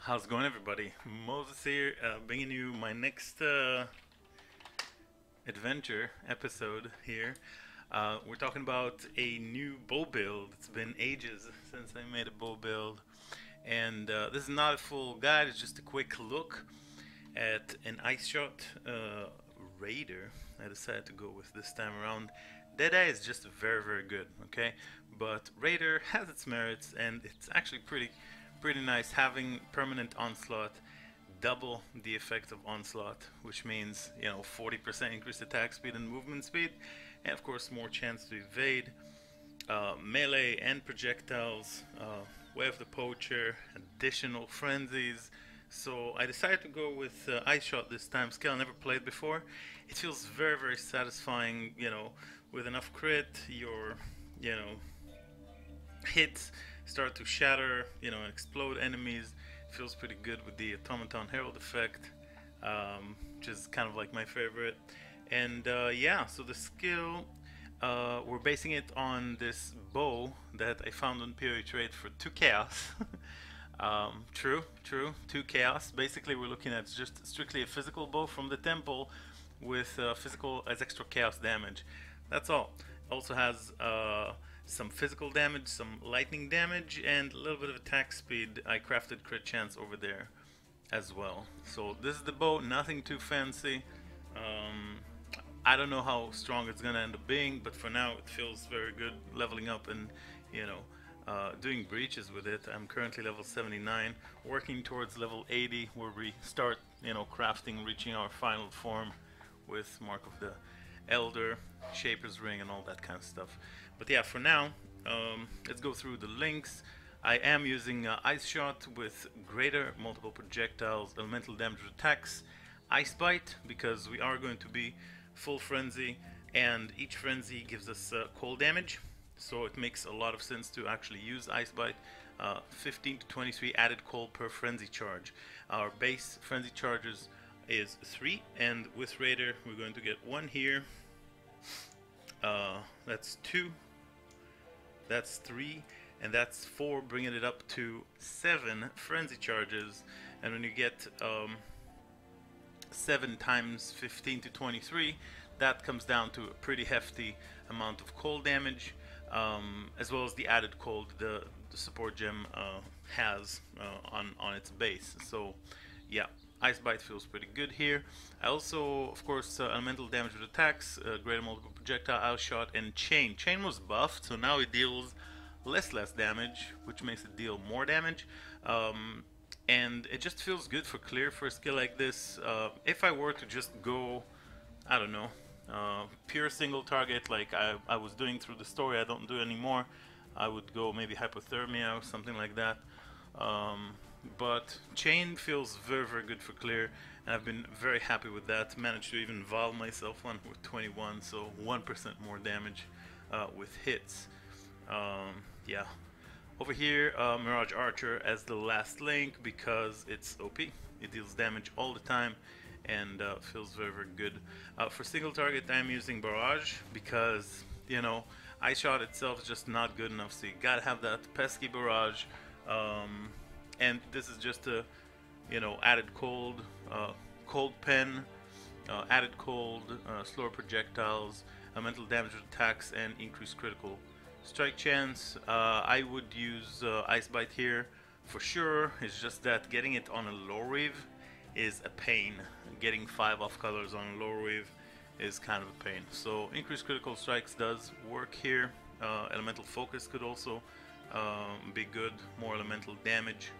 How's it going, everybody? Moses here, bringing you my next adventure episode here. We're talking about a new bow build. It's been ages since I made a bow build, and this is not a full guide, it's just a quick look at an ice shot raider I decided to go with this time around. Deadeye is just very good, okay? But Raider has its merits, and it's actually pretty nice having permanent onslaught, double the effect of onslaught, which means 40% increased attack speed and movement speed, and of course more chance to evade, melee and projectiles, way of the poacher, additional frenzies. So I decided to go with ice shot this time. Skill I never played before. It feels very satisfying. With enough crit, your hits start to shatter, and explode enemies. Feels pretty good with the Automaton Herald effect, which is kind of like my favorite. And yeah, so the skill, we're basing it on this bow that I found on PoE Trade for 2 chaos. True, 2 chaos. Basically, we're looking at just strictly a physical bow from the temple with physical as extra chaos damage. That's all. Also has some physical damage, some lightning damage, and a little bit of attack speed. I crafted crit chance over there as well. So this is the bow, nothing too fancy. I don't know how strong it's gonna end up being, but for now it feels very good leveling up and doing breaches with it. I'm currently level 79, working towards level 80 where we start crafting, reaching our final form with Mark of the Elder, Shaper's Ring, and all that kind of stuff. But yeah, for now, let's go through the links. I am using Ice Shot with greater multiple projectiles, elemental damage attacks, Ice Bite, because we are going to be full frenzy, and each frenzy gives us cold damage, so it makes a lot of sense to actually use Ice Bite. 15 to 23 added cold per frenzy charge. Our base frenzy charges is 3, and with Raider we're going to get 1 here, that's 2, that's 3, and that's 4, bringing it up to 7 frenzy charges. And when you get 7 times 15 to 23, that comes down to a pretty hefty amount of cold damage, as well as the added cold the support gem has on its base. So yeah, Ice Bite feels pretty good here. I also, of course, elemental damage with attacks, greater multiple projectile, Ice Shot, and Chain. Chain was buffed, so now it deals less damage, which makes it deal more damage. And it just feels good for clear for a skill like this. If I were to just go, I don't know, pure single target like I was doing through the story, I don't do anymore, I would go maybe Hypothermia or something like that. But Chain feels very good for clear, and I've been very happy with that. Managed to even Val myself one with 21, so 1% more damage with hits. Yeah. Over here, Mirage Archer as the last link because it's OP. It deals damage all the time and feels very good. For single target, I'm using Barrage because, Ice Shot itself is just not good enough, so you gotta have that pesky Barrage. And this is just a, added cold, cold pen, added cold, slower projectiles, mental damage attacks, and increased critical strike chance. I would use Ice Bite here for sure. It's just that getting it on a low reave is a pain. Getting 5 off colors on a low reave is kind of a pain. So increased critical strikes does work here. Elemental focus could also be good. More elemental damage.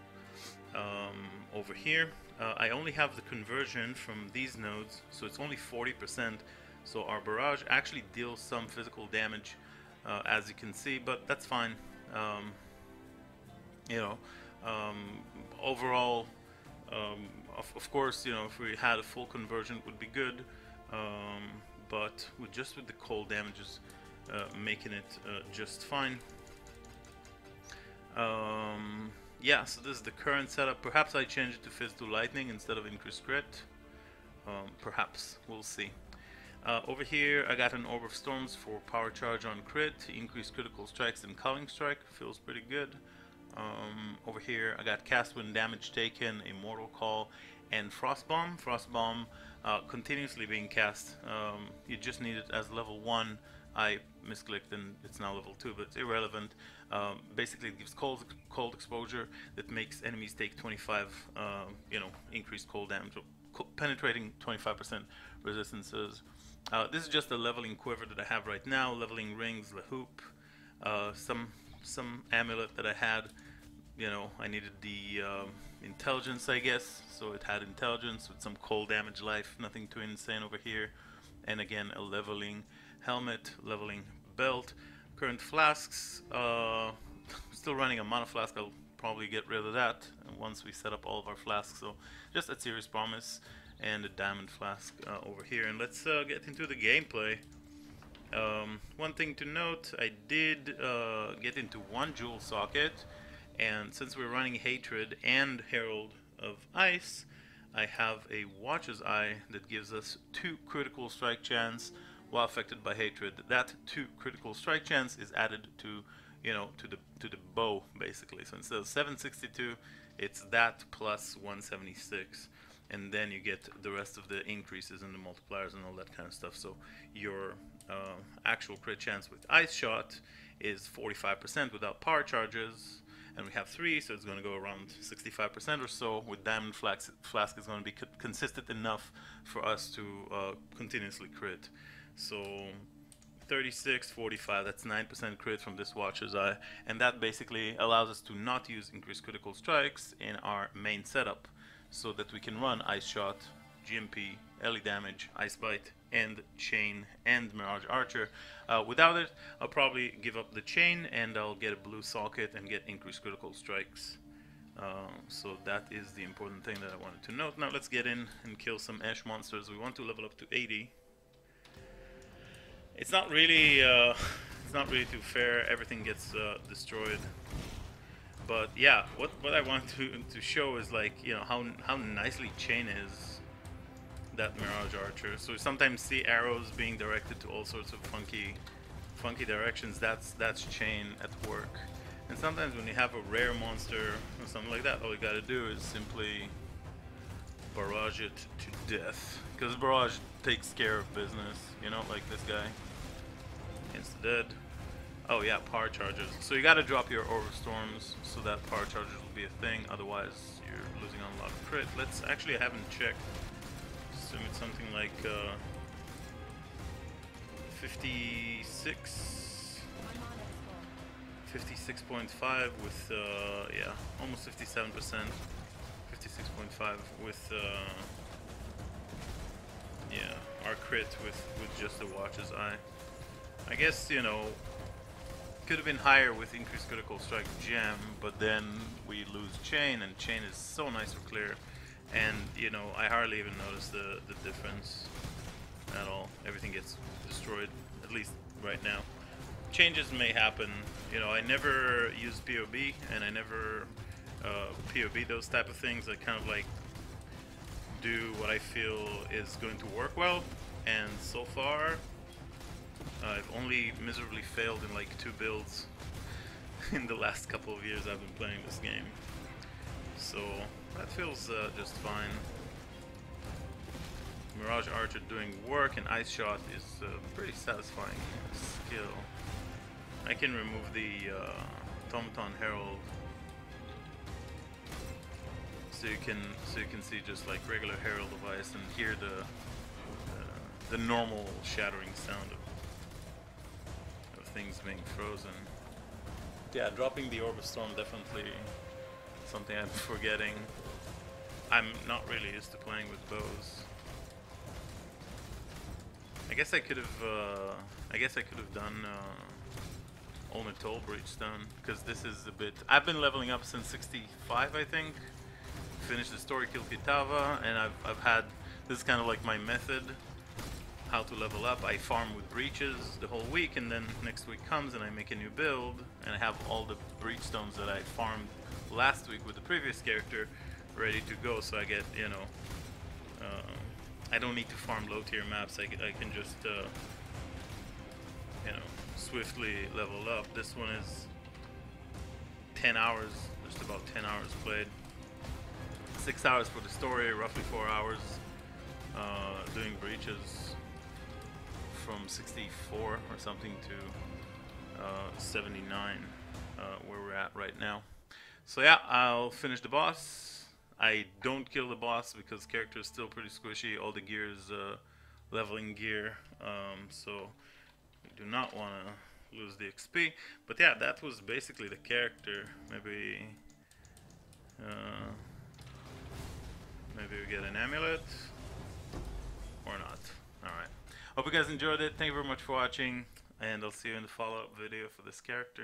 Over here, I only have the conversion from these nodes, so it's only 40%. So our Barrage actually deals some physical damage, as you can see, but that's fine. Overall, of course, if we had a full conversion, it would be good. But just with the cold damages, making it just fine. Yeah, so this is the current setup. Perhaps I change it to Fizz to Lightning instead of increased crit. Perhaps, we'll see. Over here I got an Orb of Storms for power charge on crit, increased critical strikes and culling strike, feels pretty good. Over here, I got Cast Wind, Damage Taken, Immortal Call, and Frost Bomb. Frost Bomb continuously being cast. You just need it as level 1. I misclicked and it's now level 2, but it's irrelevant. Basically, it gives cold exposure that makes enemies take 25, increased cold damage, penetrating 25% resistances. This is just a leveling quiver that I have right now. Leveling rings, the hoop, some amulet that I had. I needed the intelligence, I guess, so it had intelligence with some cold damage life, nothing too insane over here. And again, a leveling helmet, leveling belt. Current flasks, still running a mana flask. I'll probably get rid of that once we set up all of our flasks. So just a serious promise and a diamond flask over here. And let's get into the gameplay. One thing to note, I did get into one jewel socket, and since we're running Hatred and Herald of Ice, I have a Watcher's Eye that gives us 2 critical strike chance while affected by Hatred. That 2 critical strike chance is added to to the bow, basically. So instead of 762, it's that plus 176, and then you get the rest of the increases in the multipliers and all that kind of stuff. So your actual crit chance with Ice Shot is 45% without power charges, and we have 3, so it's going to go around 65% or so. With Diamond Flask is going to be consistent enough for us to continuously crit. So 36, 45, that's 9% crit from this Watcher's Eye, and that basically allows us to not use increased critical strikes in our main setup, so that we can run Ice Shot, GMP, Ellie Damage, Ice Bite, and Chain, and Mirage Archer. Without it, I'll probably give up the Chain, and I'll get a blue socket and get increased critical strikes. So that is the important thing that I wanted to note. Now let's get in and kill some Ash monsters. We want to level up to 80. It's not really too fair. Everything gets destroyed. But yeah, what I want to show is, like, how nicely Chain is, that Mirage Archer. So we sometimes see arrows being directed to all sorts of funky directions. That's Chain at work. And sometimes when you have a rare monster or something like that, all you gotta do is simply barrage it to death. Because Barrage takes care of business, like this guy. Insta-dead. Oh yeah, power charges. So you gotta drop your Overstorms so that power charges will be a thing, otherwise you're losing on a lot of crit. I haven't checked. Assume it's something like 56.5 with yeah, almost 57%. 56.5 with yeah, our crit with just the Watcher's Eye. I guess, could have been higher with increased critical strike gem, but then we lose Chain, and Chain is so nice or clear, and I hardly even notice the difference at all. Everything gets destroyed, at least right now. Changes may happen. I never use POB, and I never POB those type of things. I kind of like do what I feel is going to work well, and so far I've only miserably failed in like 2 builds in the last couple of years I've been playing this game. So that feels just fine. Mirage Archer doing work, and Ice Shot is pretty satisfying skill. I can remove the Automaton Herald, so you can see just like regular Herald of Ice and hear the normal shattering sound of things being frozen. Yeah, dropping the Orbistorm definitely something I'm forgetting. I'm not really used to playing with bows. I guess I could have done Ulmer Toll Breachstone, because this is a bit. I've been leveling up since 65, I think. Finished the story, killed Kitava, and I've had, this is kind of like my method how to level up. I farm with breaches the whole week, and then next week comes and I make a new build, and I have all the breachstones that I farmed last week with the previous character ready to go, so I get, I don't need to farm low tier maps. I can just swiftly level up. This one is 10 hours It's about 10 hours played. 6 hours for the story, roughly 4 hours doing breaches from 64 or something to 79 where we're at right now. So yeah, I'll finish the boss. I don't kill the boss because the character is still pretty squishy. All the gear is leveling gear, so we do not want to lose the XP. But yeah, that was basically the character. Maybe we get an amulet or not. Alright. Hope you guys enjoyed it. Thank you very much for watching, and I'll see you in the follow-up video for this character.